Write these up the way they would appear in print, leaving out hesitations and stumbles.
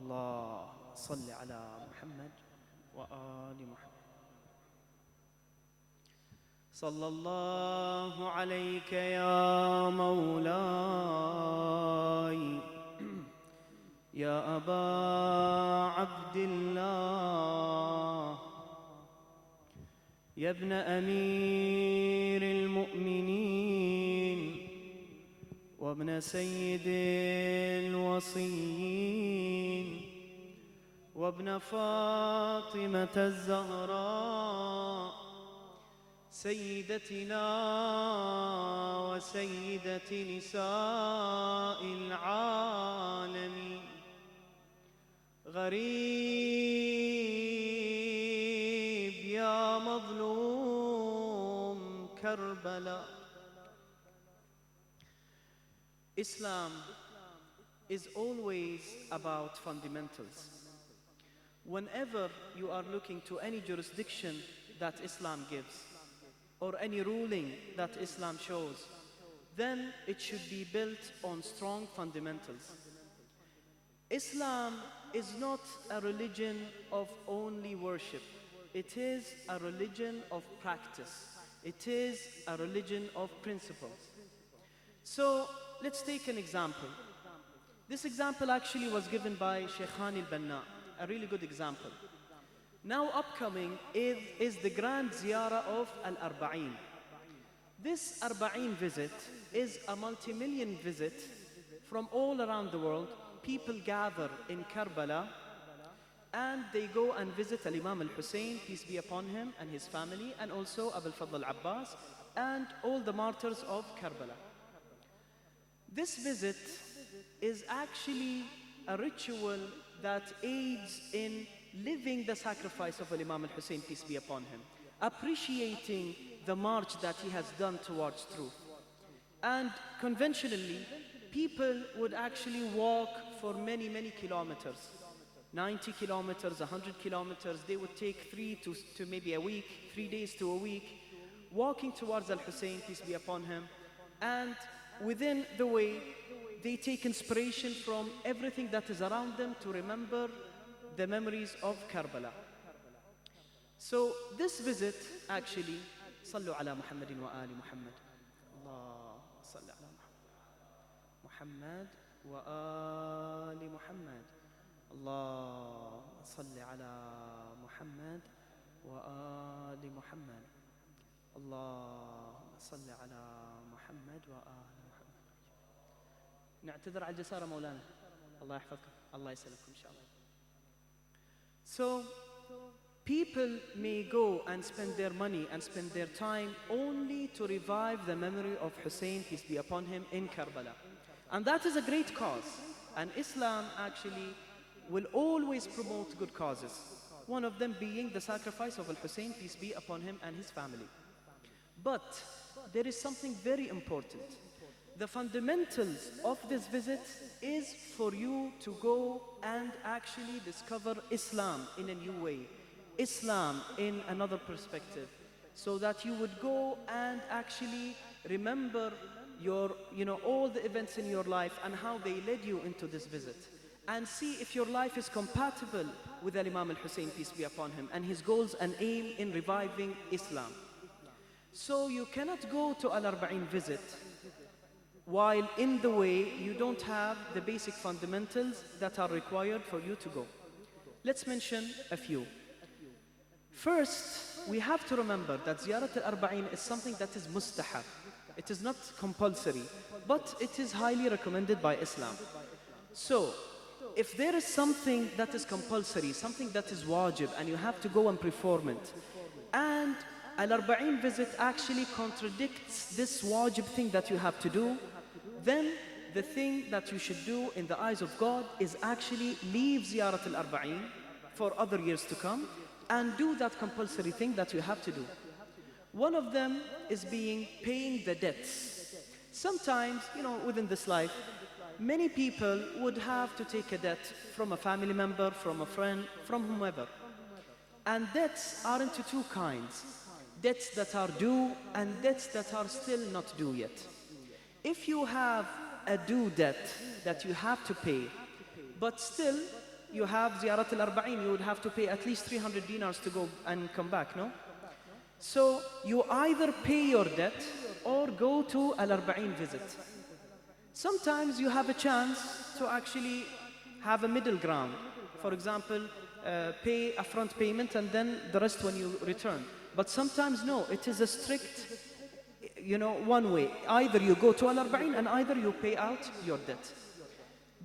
الله صل على محمد وآل محمد. صلى الله عليك يا مولاي يا أبا عبد الله يا ابن أمير المؤمنين وابن سيد الوصيين وابن فاطمة الزهراء سيدتنا وسيدة نساء العالمين. غريب يا مظلوم كربلاء. Islam is always about fundamentals. Whenever you are looking to any jurisdiction that Islam gives, or any ruling that Islam shows, then it should be built on strong fundamentals. Islam is not a religion of only worship. It is a religion of practice. It is a religion of principles. So let's take an example. This example actually was given by Sheikh Hani al-Banna, a really good example. Now upcoming is the grand ziyarah of Al-Arba'in. This Arba'in visit is a multi-million visit from all around the world. People gather in Karbala and they go and visit Al-Imam al-Hussein, peace be upon him, and his family, and also Abu al-Fadl al-Abbas and all the martyrs of Karbala. This visit is actually a ritual that aids in living the sacrifice of Imam al-Hussein, peace be upon him, appreciating the march that he has done towards truth. And conventionally, people would actually walk for many, many kilometers, 90 kilometers, 100 kilometers. They would take 3 to maybe a week, 3 days to a week, walking towards al-Hussein, peace be upon him. And within the way, they take inspiration from everything that is around them to remember the memories of Karbala. So this visit actually, صلوا على محمد وآل محمد. الله صل على محمد وآل محمد. الله صل على محمد وآل محمد. الله صل على محمد وآل محمد. نعتذر على الجسارة مولانا. الله يحفظكم. الله يسلمكم إن شاء الله. So, people may go and spend their money and spend their time only to revive the memory of Hussein, peace be upon him, in Karbala. And that is a great cause. And Islam actually will always promote good causes. One of them being the sacrifice of Al-Hussein, peace be upon him, and his family. But there is something very important. The fundamentals of this visit is for you to go and actually discover Islam in a new way, Islam in another perspective, so that you would go and actually remember your, all the events in your life and how they led you into this visit, and see if your life is compatible with Imam al-Hussein, peace be upon him, and his goals and aim in reviving Islam. So you cannot go to Al-Arba'in visit while in the way you don't have the basic fundamentals that are required for you to go. Let's mention a few. First, we have to remember that Ziyarat al-Arba'in is something that is mustahab. It is not compulsory, but it is highly recommended by Islam. So, if there is something that is compulsory, something that is wajib, and you have to go and perform it, and Al-Arba'in visit actually contradicts this wajib thing that you have to do, then the thing that you should do in the eyes of God is actually leave Ziyarat al-Arba'in for other years to come and do that compulsory thing that you have to do. One of them is paying the debts. Sometimes, within this life, many people would have to take a debt from a family member, from a friend, from whomever. And debts are into two kinds. Debts that are due and debts that are still not due yet. If you have a due debt that you have to pay, but still you have Ziyarat al-Arba'in, you would have to pay at least 300 dinars to go and come back, no? So you either pay your debt or go to al-Arba'in visit. Sometimes you have a chance to actually have a middle ground. For example, pay a front payment and then the rest when you return. But sometimes no, it is a strict, one way. Either you go to al-Arba'in and either you pay out your debt.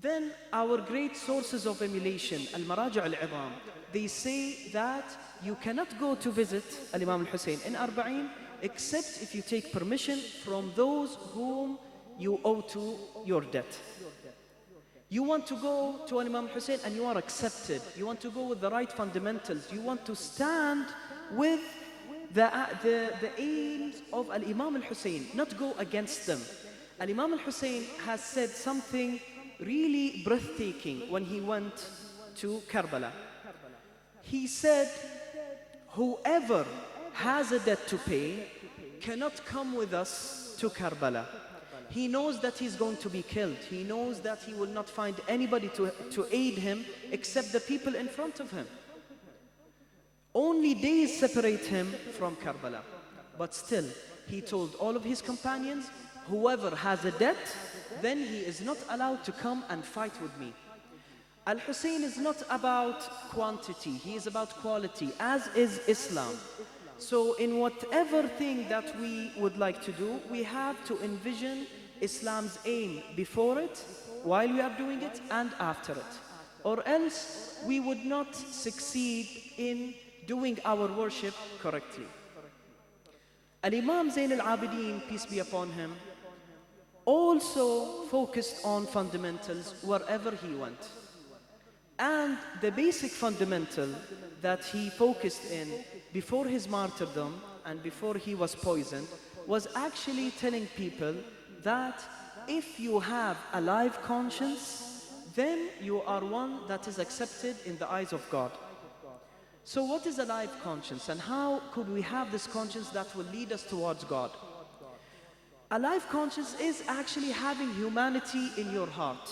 Then our great sources of emulation, al-Maraji' al-Idham, they say that you cannot go to visit al-Imam al-Hussein in Arba'in except if you take permission from those whom you owe to your debt. You want to go to Imam Hussein and you are accepted. You want to go with the right fundamentals. You want to stand with the aims of Al-Imam al-Hussein, not go against them. Al-Imam al-Hussein has said something really breathtaking when he went to Karbala. He said, whoever has a debt to pay cannot come with us to Karbala. He knows that he's going to be killed. He knows that he will not find anybody to aid him except the people in front of him. Only days separate him from Karbala. But still, he told all of his companions, whoever has a debt, then he is not allowed to come and fight with me. Al-Hussein is not about quantity, he is about quality, as is Islam. So in whatever thing that we would like to do, we have to envision Islam's aim before it, while we are doing it, and after it. Or else we would not succeed in doing our worship correctly. Al-Imam Zayn al-Abidin, peace be upon him, also focused on fundamentals wherever he went. And the basic fundamental that he focused in before his martyrdom and before he was poisoned was actually telling people that if you have a live conscience, then you are one that is accepted in the eyes of God. So what is a live conscience and how could we have this conscience that will lead us towards God? A live conscience is actually having humanity in your heart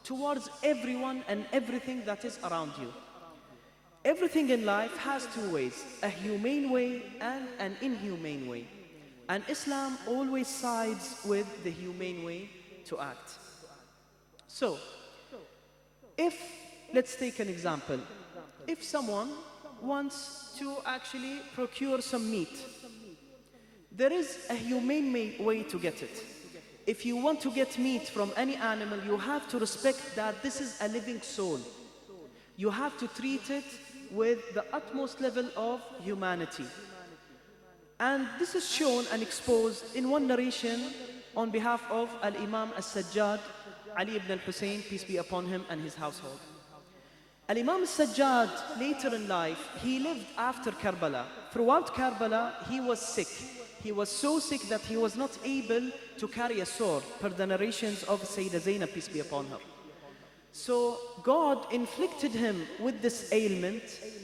towards everyone and everything that is around you. Everything in life has two ways, a humane way and an inhumane way. And Islam always sides with the humane way to act. So, let's take an example. If someone wants to actually procure some meat, there is a humane way to get it. If you want to get meat from any animal, you have to respect that this is a living soul. You have to treat it with the utmost level of humanity. And this is shown and exposed in one narration on behalf of Al-Imam As-Sajjad, Ali ibn al-Hussein, peace be upon him, and his household. Al-Imam As-Sajjad, later in life, he lived after Karbala. Throughout Karbala, he was sick. He was so sick that he was not able to carry a sword, per the narrations of Sayyidah Zainab, peace be upon her. So God inflicted him with this ailment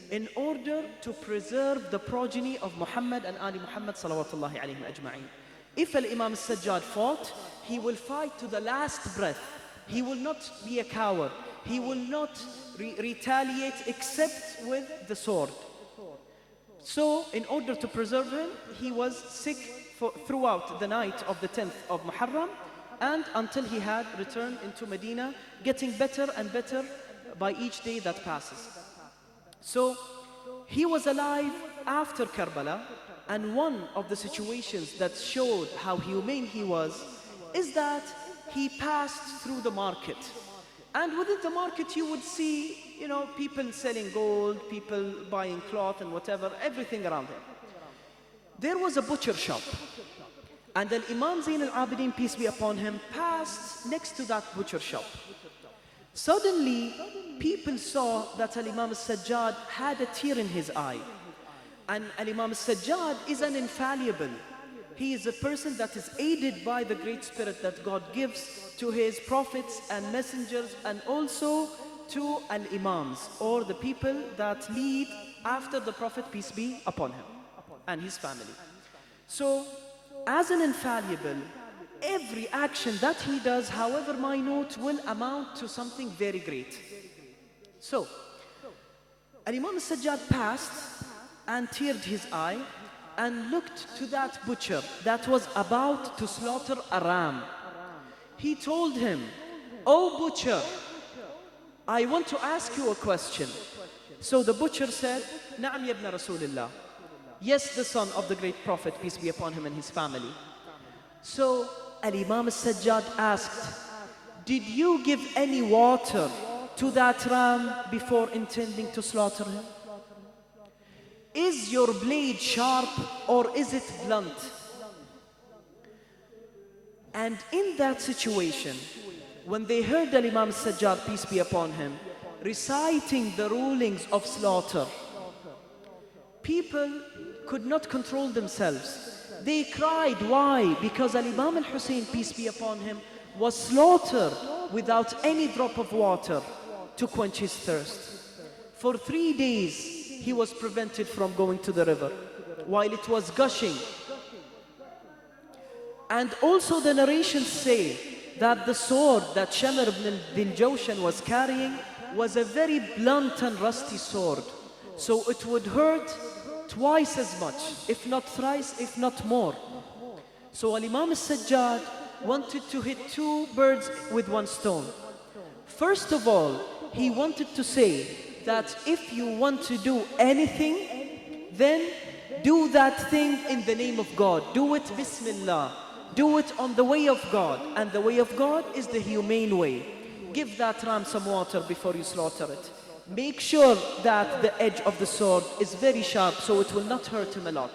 in order to preserve the progeny of Muhammad and Ali Muhammad salawatullahi alayhim ajma'in. If Al-Imam As-Sajjad fought, he will fight to the last breath. He will not be a coward. He will not retaliate except with the sword. So in order to preserve him, he was sick throughout the night of the 10th of Muharram and until he had returned into Medina, getting better and better by each day that passes. So he was alive after Karbala, and one of the situations that showed how humane he was is that he passed through the market. And within the market you would see, people selling gold, people buying cloth and whatever, everything around him. There was a butcher shop. And then Imam Zayn al-Abidin, peace be upon him, passed next to that butcher shop. Suddenly, people saw that Al-Imam As-Sajjad had a tear in his eye. And Al-Imam As-Sajjad is an infallible. He is a person that is aided by the great spirit that God gives to his prophets and messengers and also to al-imams, or the people that lead after the Prophet, peace be upon him, and his family. So, as an infallible, every action that he does, however minute, will amount to something very great. So, Al-Imam al-Sajjad passed and teared his eye and looked to that butcher that was about to slaughter a ram. He told him, "Oh butcher, I want to ask you a question." So the butcher said, "Na'am ya ibn Rasulillah." Yes, the son of the great Prophet, peace be upon him and his family. So Al-Imam al-Sajjad asked, "Did you give any water to that ram before intending to slaughter him? Is your blade sharp or is it blunt?" And in that situation, when they heard Al-Imam al-Sajjad, peace be upon him, reciting the rulings of slaughter, people could not control themselves. They cried. Why? Because Al-Imam al-Hussein, peace be upon him, was slaughtered without any drop of water to quench his thirst. For 3 days, he was prevented from going to the river while it was gushing. And also the narrations say that the sword that Shamr ibn al-Jawshan was carrying was a very blunt and rusty sword. So it would hurt twice as much, if not thrice, if not more. So Al-Imam al-Sajjad wanted to hit 2 birds with 1 stone. First of all, he wanted to say that if you want to do anything, then do that thing in the name of God. Do it Bismillah. Do it on the way of God. And the way of God is the humane way. Give that ram some water before you slaughter it. Make sure that the edge of the sword is very sharp so it will not hurt him a lot.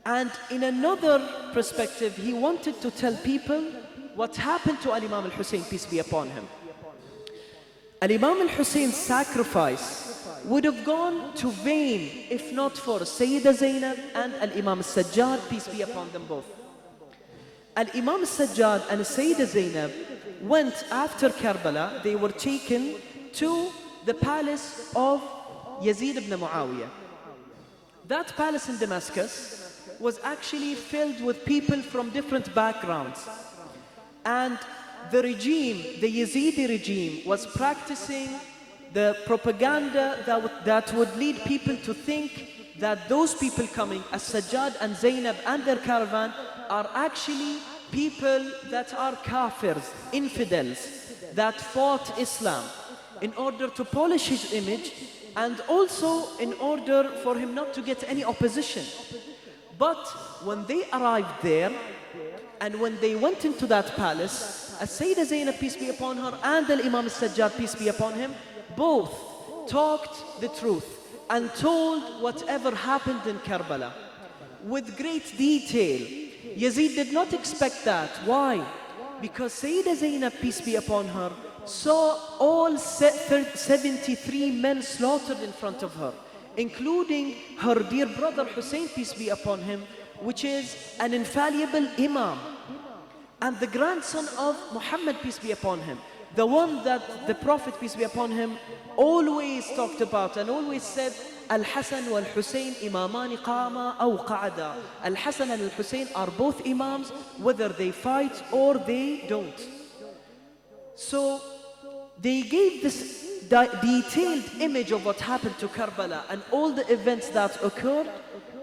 And in another perspective, he wanted to tell people what happened to Al-Imam al-Hussein, peace be upon him. Al-Imam al-Hussein's sacrifice would have gone to vain if not for Sayyida Zainab and Al-Imam al-Sajjad, peace be upon them both. Al-Imam al-Sajjad and Sayyida Zainab went after Karbala. They were taken to the palace of Yazid ibn Muawiyah. That palace in Damascus was actually filled with people from different backgrounds. And the regime, the Yazidi regime, was practicing the propaganda that would lead people to think that those people coming, as Sajjad and Zainab and their caravan, are actually people that are kafirs, infidels, that fought Islam, in order to polish his image and also in order for him not to get any opposition. But when they arrived there and when they went into that palace, as Sayyida Zainab, peace be upon her, and Al-Imam al-Sajjad, peace be upon him, both talked the truth and told whatever happened in Karbala with great detail. Yazid did not expect that. Why? Because Sayyida Zainab, peace be upon her, saw all 73 men slaughtered in front of her, including her dear brother Hussein, peace be upon him, which is an infallible imam, and the grandson of Muhammad, peace be upon him, the one that the Prophet, peace be upon him, always talked about and always said, Al-Hasan wal-Hussein imamani qama aw qa'ada. Al-Hasan and Al-Hussein are both imams, whether they fight or they don't. So they gave this detailed image of what happened to Karbala and all the events that occurred,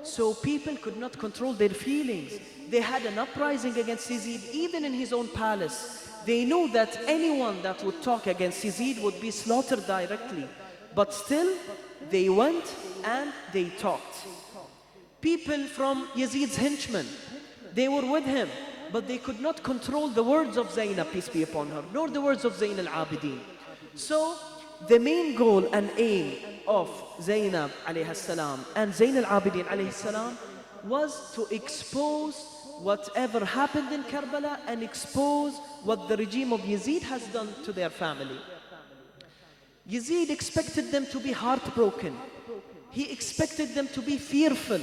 so people could not control their feelings. They had an uprising against Yazid even in his own palace. They knew that anyone that would talk against Yazid would be slaughtered directly. But still, they went and they talked. People from Yazid's henchmen, they were with him, but they could not control the words of Zainab, peace be upon her, nor the words of Zayn al-Abidin. So the main goal and aim of Zainab alayhi salam and Zayn al-Abidin alayhi salam was to expose whatever happened in Karbala and expose what the regime of Yazid has done to their family. Yazid expected them to be heartbroken. He expected them to be fearful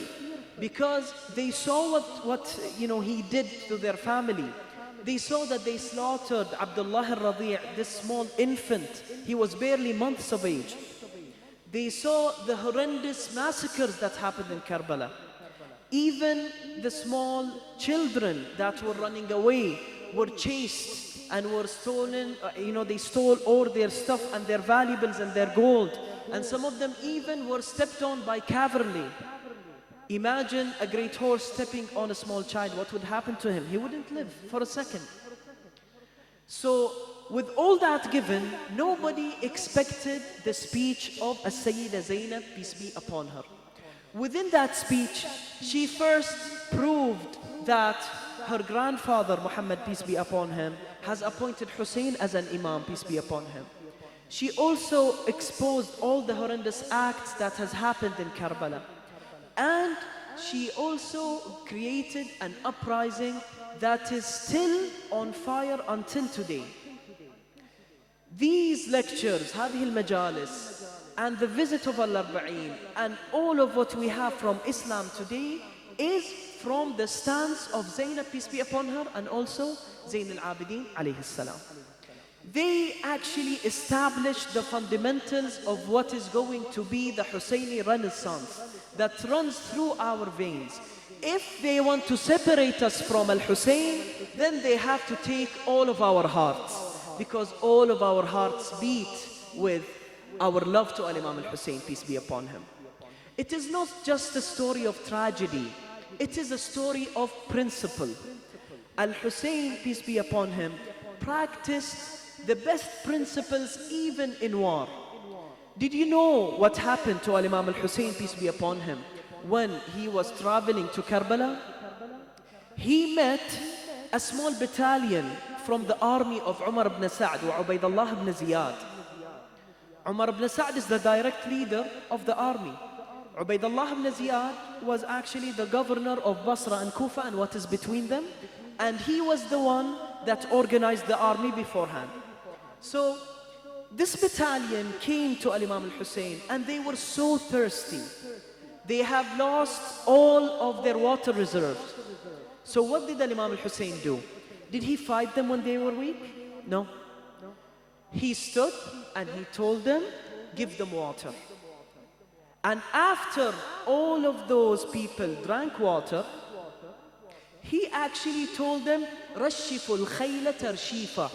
because they saw what he did to their family. They saw that they slaughtered Abdullah al-Radi', this small infant. He was barely months of age. They saw the horrendous massacres that happened in Karbala. Even the small children that were running away were chased and were stolen, they stole all their stuff and their valuables and their gold. And some of them even were stepped on by cavalry. Imagine a great horse stepping on a small child. What would happen to him? He wouldn't live for a second. So with all that given, nobody expected the speech of As-Sayyida Zainab, peace be upon her. Within that speech, she first proved that her grandfather, Muhammad, peace be upon him, has appointed Hussein as an imam, peace be upon him. She also exposed all the horrendous acts that has happened in Karbala. And she also created an uprising that is still on fire until today. These lectures, هذه المجالس, and the visit of Al-Arba'in, and all of what we have from Islam today is from the stance of Zainab, peace be upon her, and also Zain al-Abidin, alayhi salam. They actually established the fundamentals of what is going to be the Husseini Renaissance that runs through our veins. If they want to separate us from Al-Hussein, then they have to take all of our hearts, because all of our hearts beat with our love to Al-Imam Al-Hussein, peace be upon him. It is not just a story of tragedy, it is a story of principle. Al-Hussein, peace be upon him, practiced the best principles even in war. Did you know what happened to Al-Imam Al-Hussein, peace be upon him, when he was traveling to Karbala? He met a small battalion from the army of Umar ibn Sa'd wa Ubaydullah ibn Ziyad. Umar ibn Sa'd is the direct leader of the army. Ubaydullah ibn Ziyad was actually the governor of Basra and Kufa and what is between them. And he was the one that organized the army beforehand. So this battalion came to Al-Imam Al-Hussein and they were so thirsty. They have lost all of their water reserves. So what did Al-Imam Al-Hussein do? Did he fight them when they were weak? No. He stood and he told them, give them water. And after all of those people drank water, he actually told them, Rashiful khayla tarshifa,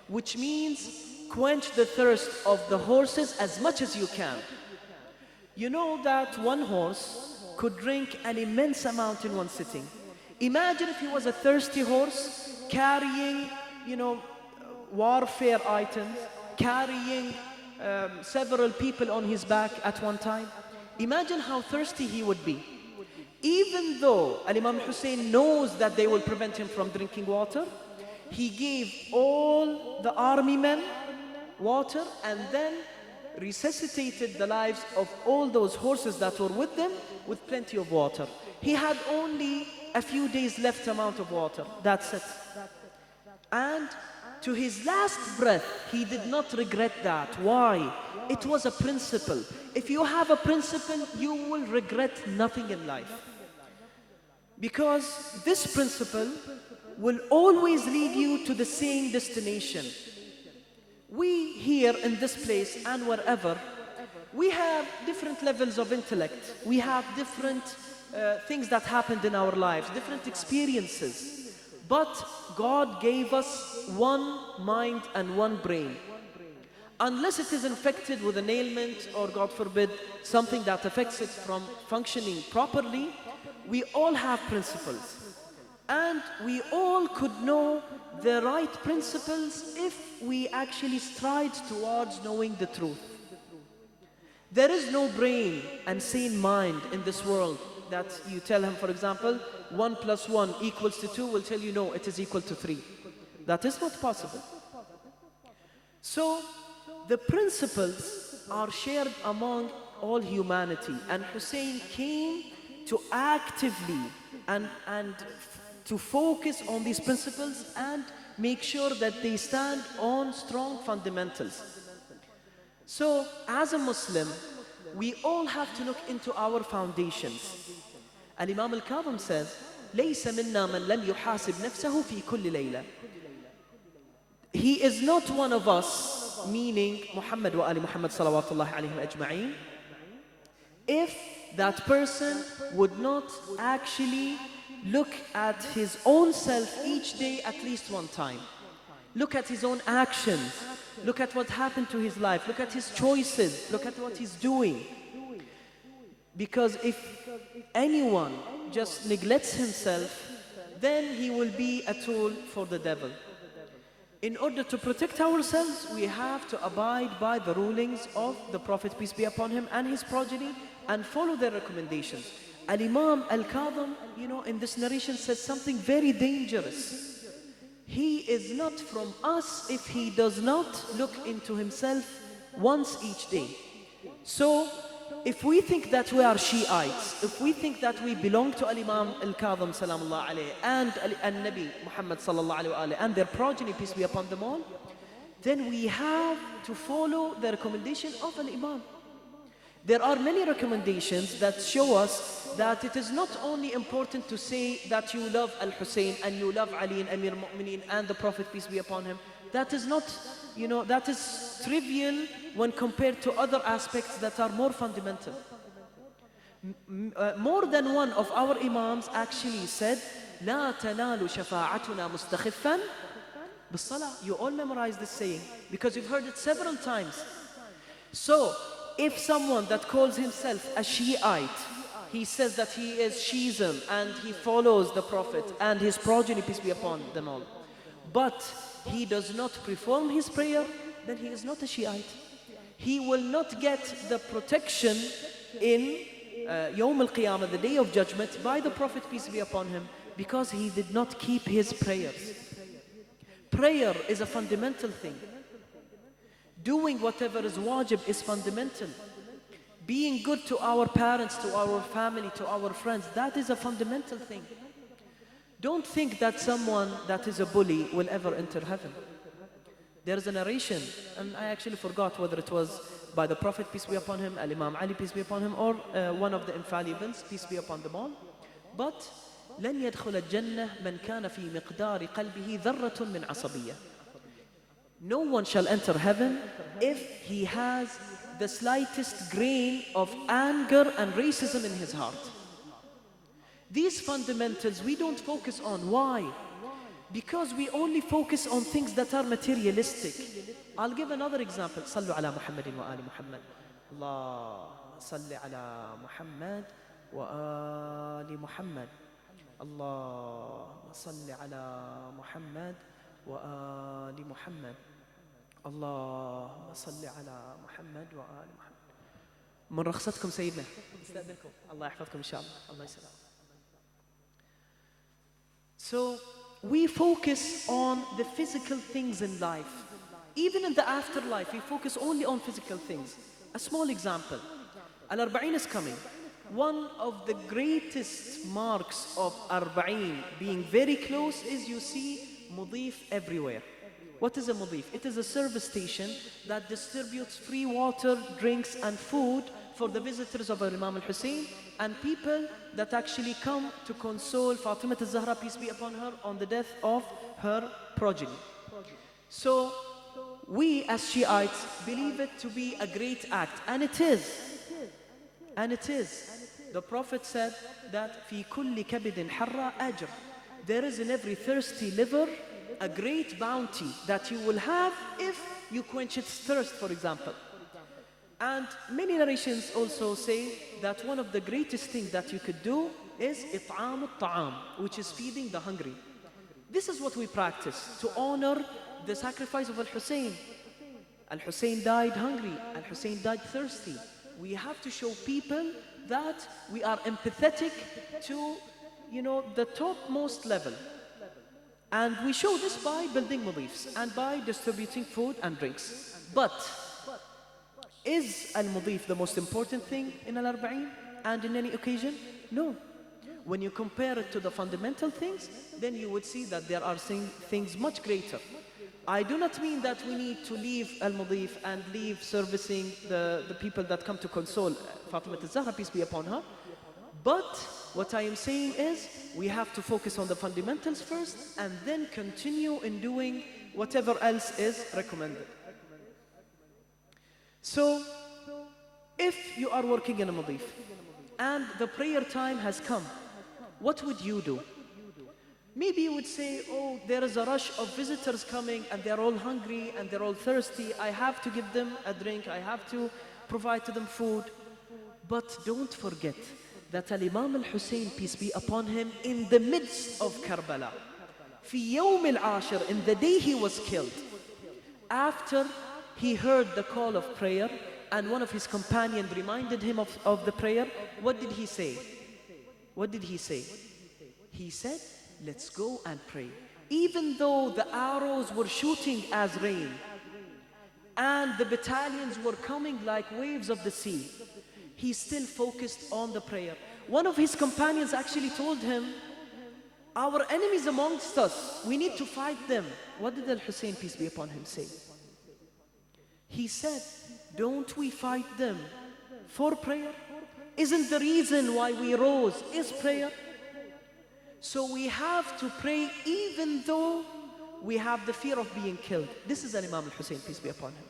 which means quench the thirst of the horses as much as you can. You know that one horse could drink an immense amount in one sitting. Imagine if he was a thirsty horse carrying, warfare items, carrying several people on his back at one time. Imagine how thirsty he would be. Even though Al-Imam Hussein knows that they will prevent him from drinking water, he gave all the army men water and then resuscitated the lives of all those horses that were with them with plenty of water. He had only a few days left amount of water, that's it. And to his last breath, he did not regret that. Why? It was a principle. If you have a principle, you will regret nothing in life. Because this principle will always lead you to the same destination. We here in this place and wherever, we have different levels of intellect. We have different things that happened in our lives, different experiences. But God gave us one mind and one brain. Unless it is infected with an ailment or, God forbid, something that affects it from functioning properly, we all have principles. And we all could know the right principles if we actually stride towards knowing the truth. There is no brain and sane mind in this world that you tell him, for example, 1 + 1 = 2, will tell you no, it is equal to 3. That is not possible. So the principles are shared among all humanity, and Hussein came to actively and to focus on these principles and make sure that they stand on strong fundamentals. So as a Muslim, we all have to look into our foundations. Al-Imam Al-Kadhim says, لَيْسَ مِنَّا مَنْ لَمْ يُحَاسِبْ نَفْسَهُ فِي كُلِّ لَيْلَةٍ. He is not one of us, meaning Muhammad wa Ali Muhammad salawatullahi alayhim ajma'een, if that person would not actually look at his own self each day at least one time. Look at his own actions. Look at what happened to his life. Look at his choices. Look at what he's doing. Because if anyone just neglects himself, then he will be a tool for the devil. In order to protect ourselves, we have to abide by the rulings of the Prophet, peace be upon him, and his progeny, and follow their recommendations. Al-Imam Al-Kadhim, in this narration says something very dangerous. He is not from us if he does not look into himself once each day. So, if we think that we are Shiites, if we think that we belong to Al-Imam Al-Kadhim salamullah alayhi and Al-Nabi Muhammad sallallahu alayhi and their progeny, peace be upon them all, then we have to follow the recommendation of Al-Imam. There are many recommendations that show us that it is not only important to say that you love Al-Hussein and you love Ali and Amir al-Mu'mineen and the Prophet, peace be upon him. That is not, that is trivial when compared to other aspects that are more fundamental. More than one of our Imams actually said, لا تنال شفاعتنا مستخفا بالصلاة. You all memorize this saying because you've heard it several times. So, if someone that calls himself a Shiite, he says that he is Shiism and he follows the Prophet and his progeny, peace be upon them all, but he does not perform his prayer, then he is not a Shiite. He will not get the protection in Yawm al-Qiyamah, the day of judgment, by the Prophet, peace be upon him, because he did not keep his prayers. Prayer is a fundamental thing. Doing whatever is wajib is fundamental. Being good to our parents, to our family, to our friends, that is a fundamental thing. Don't think that someone that is a bully will ever enter heaven. There is a narration, and I actually forgot whether it was by the Prophet, peace be upon him, Al-Imam Ali, peace be upon him, or one of the infallibles, peace be upon them all. But لن يدخل الجنة من كان في مقدار قلبه ذرة من عصبية. No one shall enter heaven if he has the slightest grain of anger and racism in his heart. These fundamentals we don't focus on. Why? Because we only focus on things that are materialistic. I'll give another example. صلوا على محمد وآل محمد. الله صل على محمد وآل محمد. الله صل على محمد وآل محمد. اللهم صل على محمد وآل محمد. من رخصتكم سيدنا استأذنكم. الله يحفظكم إن شاء الله. الله يسلمك. So we focus on the physical things in life. Even in the afterlife, we focus only on physical things. A small example. Al-Arba'in is coming. One of the greatest marks of Arba'in being very close is you see mudif everywhere. What is a mudif? It is a service station that distributes free water, drinks and food for the visitors of Imam al-Hussein and people that actually come to console Fatima al-Zahra, peace be upon her, on the death of her progeny. So we as Shiites believe it to be a great act, and it is. And it is. The Prophet said that في كل كبد حرة أجر. There is in every thirsty liver a great bounty that you will have if you quench its thirst, for example. And many narrations also say that one of the greatest things that you could do is إطعام الطعام, which is feeding the hungry. This is what we practice to honor the sacrifice of Al-Hussein. Al-Hussein died hungry. Al-Hussein died thirsty. We have to show people that we are empathetic to, the topmost level. And we show this by building mudifs and by distributing food and drinks. But is al-mudif the most important thing in al-arba'in and in any occasion? No. When you compare it to the fundamental things, then you would see that there are things much greater. I do not mean that we need to leave al-mudif and leave servicing the people that come to console Fatima al-Zahra, peace be upon her. But what I am saying is we have to focus on the fundamentals first and then continue in doing whatever else is recommended. So, if you are working in a mudif and the prayer time has come, what would you do? Maybe you would say, oh, there is a rush of visitors coming and they're all hungry and they're all thirsty. I have to give them a drink. I have to provide to them food. But don't forget that Al-Imam al-Hussein, peace be upon him, in the midst of Karbala, في يوم العاشر, in the day he was killed, after he heard the call of prayer and one of his companions reminded him of the prayer, what did he say? What did he say? He said, let's go and pray. Even though the arrows were shooting as rain and the battalions were coming like waves of the sea, he still focused on the prayer. One of his companions actually told him, our enemies amongst us, we need to fight them. What did Al-Hussein, peace be upon him, say? He said, don't we fight them for prayer? Isn't the reason why we rose is prayer? So we have to pray even though we have the fear of being killed. This is Imam al-Hussein, peace be upon him.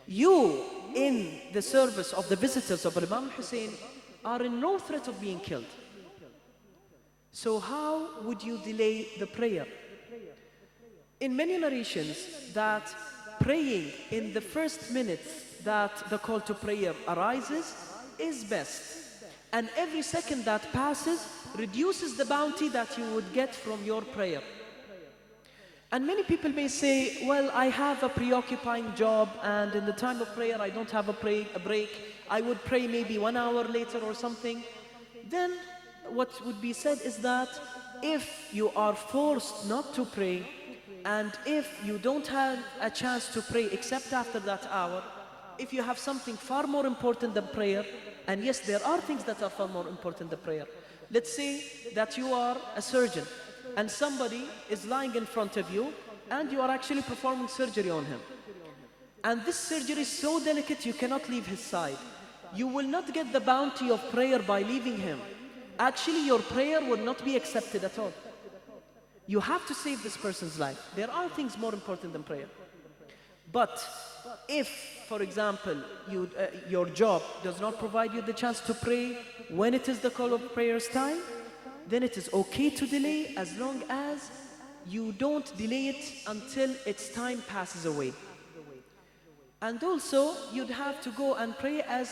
You, in the service of the visitors of Imam al-Hussein, are in no threat of being killed. So how would you delay the prayer? In many narrations that praying in the first minutes that the call to prayer arises is best. And every second that passes reduces the bounty that you would get from your prayer. And many people may say, well, I have a preoccupying job and in the time of prayer I don't have a break. I would pray maybe 1 hour later or something. Then what would be said is that if you are forced not to pray and if you don't have a chance to pray except after that hour, if you have something far more important than prayer, and yes, there are things that are far more important than prayer. Let's say that you are a surgeon and somebody is lying in front of you and you are actually performing surgery on him. And this surgery is so delicate you cannot leave his side. You will not get the bounty of prayer by leaving him. Actually, your prayer will not be accepted at all. You have to save this person's life. There are things more important than prayer. But if, for example, your job does not provide you the chance to pray when it is the call of prayer's time, then it is okay to delay as long as you don't delay it until its time passes away. And also, you'd have to go and pray as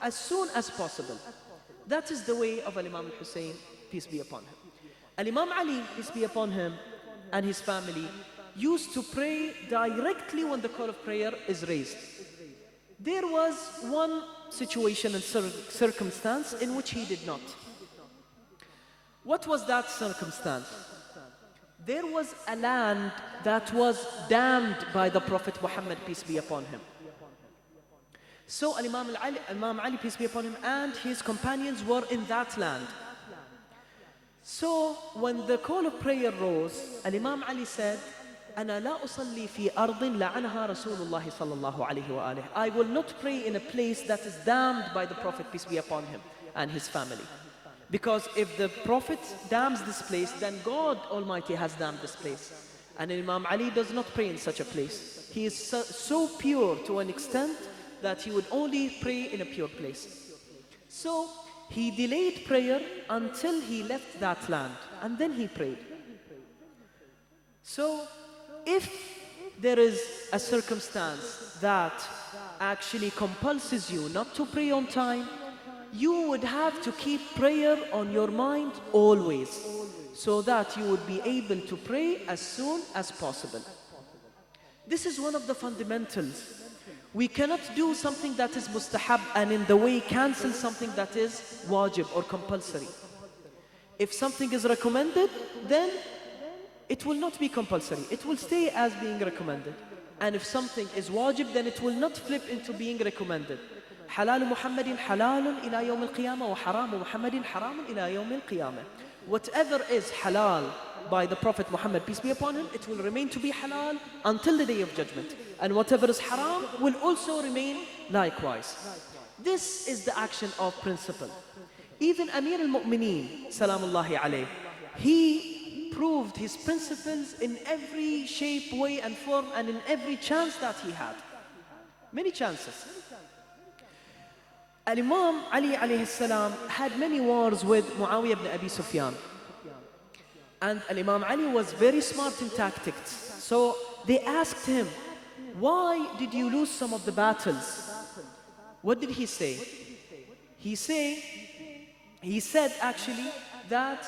soon as possible. That is the way of Imam al-Hussein, peace be upon him. Imam Ali, peace be upon him, and his family used to pray directly when the call of prayer is raised. There was one situation and circumstance in which he did not. What was that circumstance? There was a land that was damned by the Prophet Muhammad, peace be upon him. So Imam Ali, peace be upon him, and his companions were in that land. So when the call of prayer rose, Imam Ali said, أنا لا أصلي في أرض لعنها رسول الله صلى الله عليه وآله. I will not pray in a place that is damned by the Prophet, peace be upon him, and his family. Because if the Prophet damns this place, then God Almighty has damned this place. And Imam Ali does not pray in such a place. He is so pure to an extent that he would only pray in a pure place. So he delayed prayer until he left that land, and then he prayed. So if there is a circumstance that actually compulses you not to pray on time, you would have to keep prayer on your mind always, so that you would be able to pray as soon as possible. This is one of the fundamentals. We cannot do something that is mustahab and in the way cancel something that is wajib or compulsory. If something is recommended, then it will not be compulsory. It will stay as being recommended. And if something is wajib, then it will not flip into being recommended. حلال محمد حلال إلى يوم القيامة وحرام محمد حرام إلى يوم القيامة. Whatever is halal by the Prophet Muhammad, peace be upon him, it will remain to be halal until the day of judgment. And whatever is haram will also remain likewise. This is the action of principle. Even Amir al-Mu'mineen, salamullahi alayh, he proved his principles in every shape, way and form, and in every chance that he had. Many chances. Imam Ali alayhi salam had many wars with Muawiyah ibn Abi Sufyan. And Imam Ali was very smart in tactics. So they asked him, why did you lose some of the battles? What did he say? He said actually that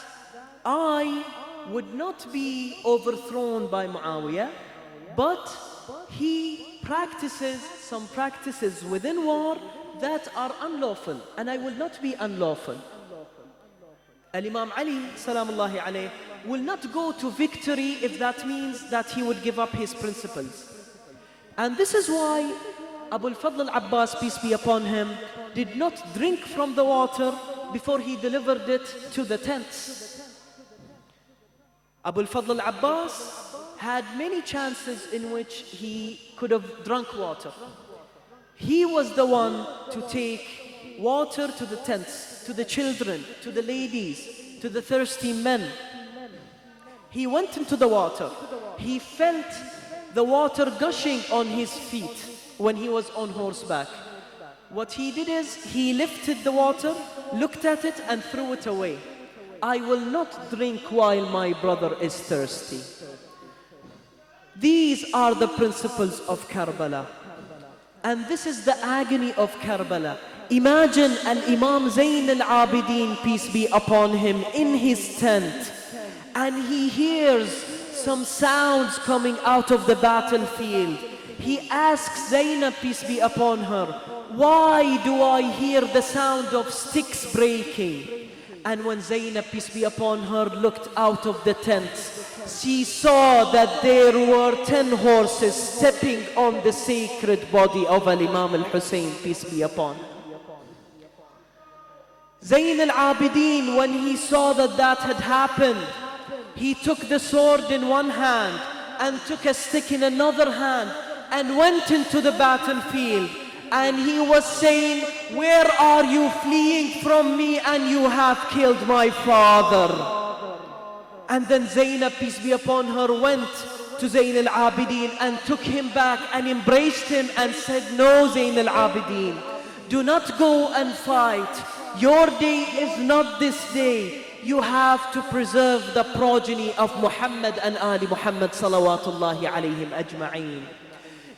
I would not be overthrown by Muawiyah, but he practices some practices within war that are unlawful, and I will not be unlawful. Al-Imam Ali, salamullahi alayh, will not go to victory if that means that he would give up his principles. And this is why Abu al-Fadl al-Abbas, peace be upon him, did not drink from the water before he delivered it to the tents. Abu al-Fadl al-Abbas had many chances in which he could have drunk water. He was the one to take water to the tents, to the children, to the ladies, to the thirsty men. He went into the water. He felt the water gushing on his feet when he was on horseback. What he did is he lifted the water, looked at it and threw it away. I will not drink while my brother is thirsty. These are the principles of Karbala. And this is the agony of Karbala. Imagine Al-Imam Zayn al-Abidin, peace be upon him, in his tent. And he hears some sounds coming out of the battlefield. He asks Zainab, peace be upon her, why do I hear the sound of sticks breaking? And when Zainab, peace be upon her, looked out of the tent, she saw that there were 10 horses stepping on the sacred body of Imam al-Hussein, peace be upon him. Zayn al-Abidin, when he saw that that had happened, he took the sword in one hand and took a stick in another hand and went into the battlefield. And he was saying, where are you fleeing from me, and you have killed my father? And then Zainab, peace be upon her, went to Zayn al-Abidin and took him back and embraced him and said, no, Zayn al-Abidin, do not go and fight. Your day is not this day. You have to preserve the progeny of Muhammad and Ali Muhammad salawatullahi alayhim ajma'een.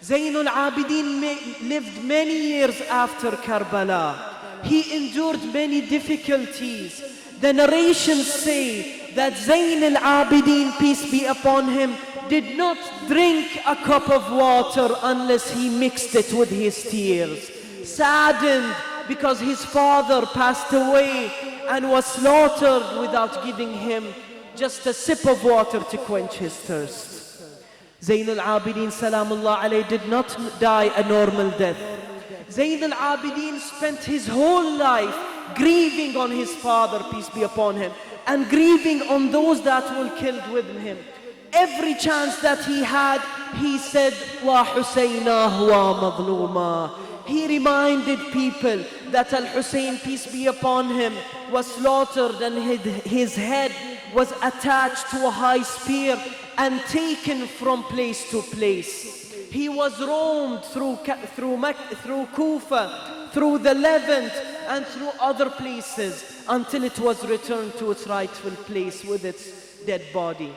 Zayn al-Abidin lived many years after Karbala. He endured many difficulties. The narrations say that Zayn al-Abidin, peace be upon him, did not drink a cup of water unless he mixed it with his tears. Saddened because his father passed away and was slaughtered without giving him just a sip of water to quench his thirst. Zayn al-Abidin, salamullah alayh, did not die a normal death. Zayn al-Abidin spent his whole life grieving on his father, peace be upon him, and grieving on those that were killed with him. Every chance that he had, he said, Wa Husayna wa madluma. He reminded people that Al-Hussein, peace be upon him, was slaughtered and his head was attached to a high spear and taken from place to place. He was roamed through Kufa, through the Levant and through other places until it was returned to its rightful place with its dead body.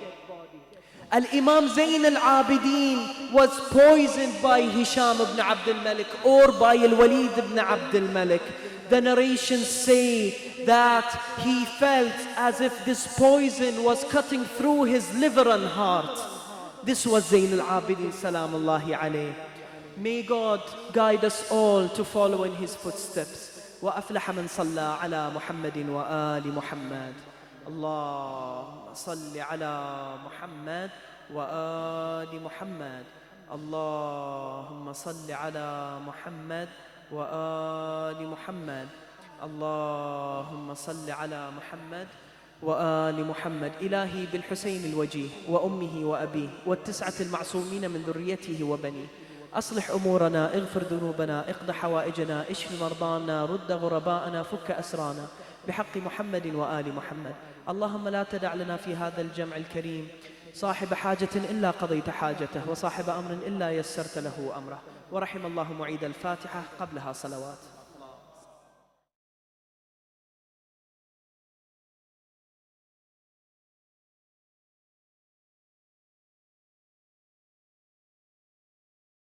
Al-Imam Zayn al-Abidin was poisoned by Hisham ibn Abd al-Malik or by Al-Walid ibn Abd al-Malik. The narrations say that he felt as if this poison was cutting through his liver and heart. This was Zayn al-Abidin, salamullahi alayh. May God guide us all to follow in his footsteps. وأفلح من صلى على محمد وآل محمد. اللهم صل على محمد وآل محمد. اللهم صل على محمد وآل محمد. اللهم صل على محمد وآل محمد. إلهي بالحسين الوجيه وأمه وأبيه والتسعة المعصومين من ذريته وبنيه، أصلح أمورنا، اغفر ذنوبنا، اقض حوائجنا، اشف مرضانا، رد غرباءنا، فك أسرانا، بحق محمد وآل محمد. اللهم لا تدع لنا في هذا الجمع الكريم صاحب حاجة إلا قضيت حاجته، وصاحب أمر إلا يسرت له أمره. ورحم الله معيد الفاتحة قبلها صلوات.